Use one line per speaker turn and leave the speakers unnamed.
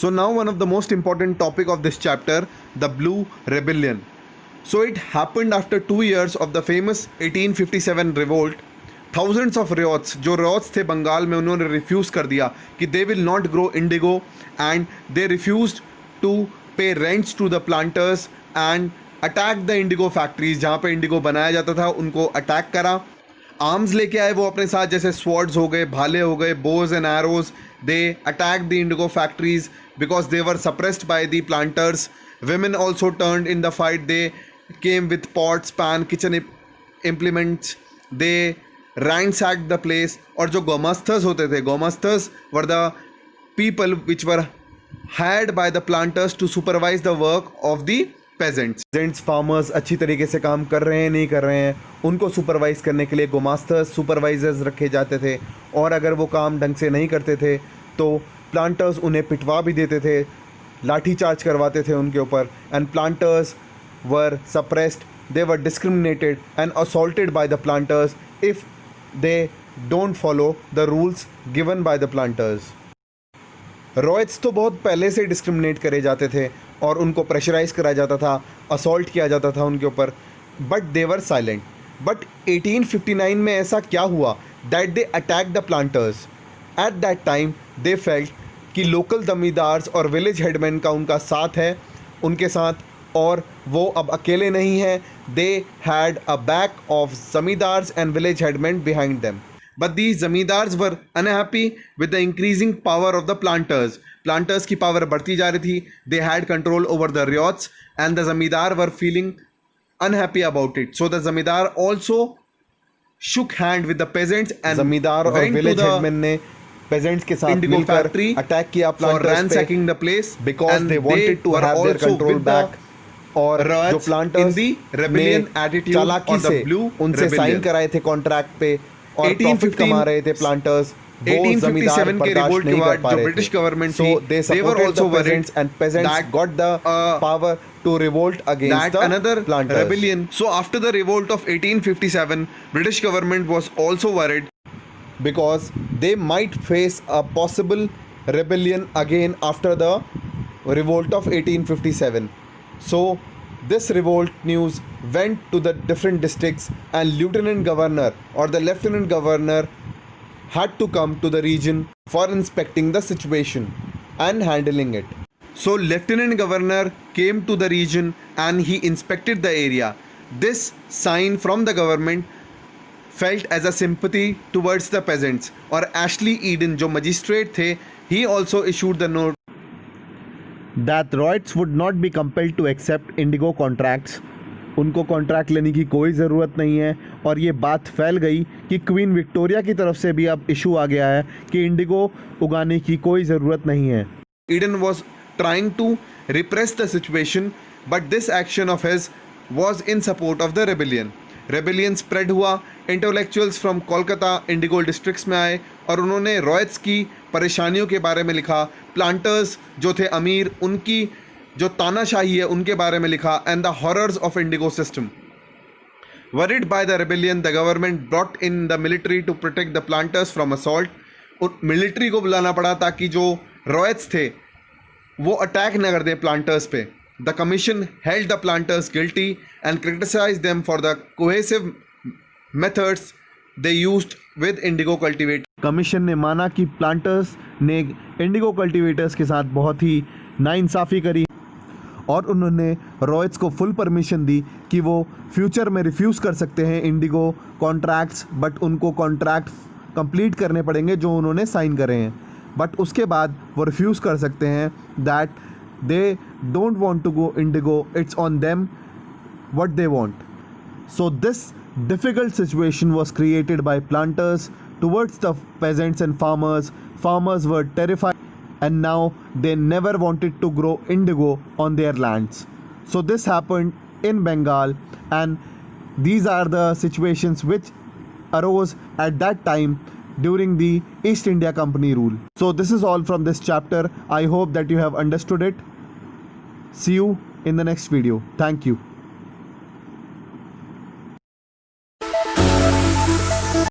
So now one of the most important topic of this chapter, the Blue Rebellion. So it happened after 2 years of the famous 1857 revolt. Thousands of ryots, जो ryots थे बंगाल में, उन्होंने refuse कर दिया कि they will not grow indigo and they refused to pay rents to the planters and attack the indigo factories जहाँ पे indigo बनाया जाता था, उनको अटैक करा. आर्म्स लेके आए वो अपने साथ, जैसे स्वॉर्ड्स हो गए, भाले हो गए, bows and arrows. They attack the indigo factories because they were suppressed by the planters. women also turned in the fight. They came with pots, pan, kitchen implements. They ransacked the place. और जो गोमस्तर्स होते थे, गोमस्तर्स were the people which were hired by the planters to supervise the work of the peasants. Farmers अच्छी तरीके से काम कर रहे हैं नहीं कर रहे हैं, उनको सुपरवाइज करने के लिए गोमास्टर्स, सुपरवाइजर्स रखे जाते थे. और अगर वो काम ढंग से नहीं करते थे तो प्लांटर्स उन्हें पिटवा भी देते थे, लाठी चार्ज करवाते थे उनके ऊपर. And planters were suppressed, they were discriminated and assaulted bye the planters if they don't follow the rules given by the planters. Riots तो बहुत पहले से डिस्क्रिमिनेट करे जाते थे और उनको प्रेशराइज करा जाता था, असॉल्ट किया जाता था उनके ऊपर, but they were silent. But 1859 में ऐसा क्या हुआ that they attack the planters. At that time they felt कि लोकल जमींदार्स और विलेज हेडमैन का उनका साथ है उनके साथ, और वो अब अकेले नहीं हैं. They had a back of zamindars and village headman behind them. But these zamindars were unhappy with the increasing power of the planters. Planters की power बढ़ती जा रही थी. They had control over the ryots and the zamindar were feeling unhappy about it. So the zamindar also shook hand with the peasants and zamindar और village headmen ने peasants के साथ मिलकर अटैक किया planters पे, ransacking the place because they wanted to have their control back. और जो planters ने चालाकी से उनसे साइन कराए थे कॉन्ट्रैक्ट पे और प्रॉफिट कमा रहे थे प्लांटर्स. 1857 के रिवोल्ट के बाद जो ब्रिटिश गवर्नमेंट थी, they were also worried and peasants got the power to revolt against the planters. Rebellion. So after the revolt of 1857, British government was also worried because they might face a possible rebellion again after the revolt of 1857. So this revolt news went to the different districts and lieutenant governor or the lieutenant governor had to come to the region for inspecting the situation and handling it. So lieutenant governor came to the region and he inspected the area. This sign from the government felt as a sympathy towards the peasants. और Ashley Eden जो magistrate थे, he also issued the note that Ryots would not be compelled to accept indigo contracts. उनको contract लेने की कोई ज़रूरत नहीं है. और ये बात फैल गई कि क्वीन विक्टोरिया की तरफ से भी अब इशू आ गया है कि इंडिगो उगाने की कोई ज़रूरत नहीं है. Eden was trying to repress the situation but this action of his was in support of the rebellion. Rebellion spread हुआ. Intellectuals from Kolkata indigo districts में आए और उन्होंने रॉयट्स की परेशानियों के बारे में लिखा. प्लांटर्स जो थे अमीर, उनकी जो तानाशाही है उनके बारे में लिखा. And the horrors of indigo system. Worried by the rebellion the government brought in the military to protect the planters from assault. Military को बुलाना पड़ा ताकि जो रॉयट्स थे वो अटैक न कर दें प्लांटर्स पे. The commission held the planters guilty and criticize them for the cohesive methods they used with indigo cultivate. Commission ने माना कि प्लांटर्स ने इंडिगो कल्टिवेटर्स के साथ बहुत ही नाइंसाफ़ी करी और उन्होंने रॉयट्स को फुल परमिशन दी कि वो फ्यूचर में रिफ्यूज़ कर सकते हैं इंडिगो कॉन्ट्रैक्ट्स, बट उनको कॉन्ट्रैक्ट कंप्लीट करने पड़ेंगे जो उन्होंने साइन करे हैं. बट उसके बाद वो रिफ्यूज़ कर सकते हैं that they don't want to go indigo, it's on them what they want. So this difficult situation was created by planters towards the peasants and farmers. Farmers were terrified and now they never wanted to grow indigo on their lands. So this happened in Bengal and these are the situations which arose at that time during the East India Company rule. So this is all from this chapter. I hope that you have understood it. See you in the next video. Thank you.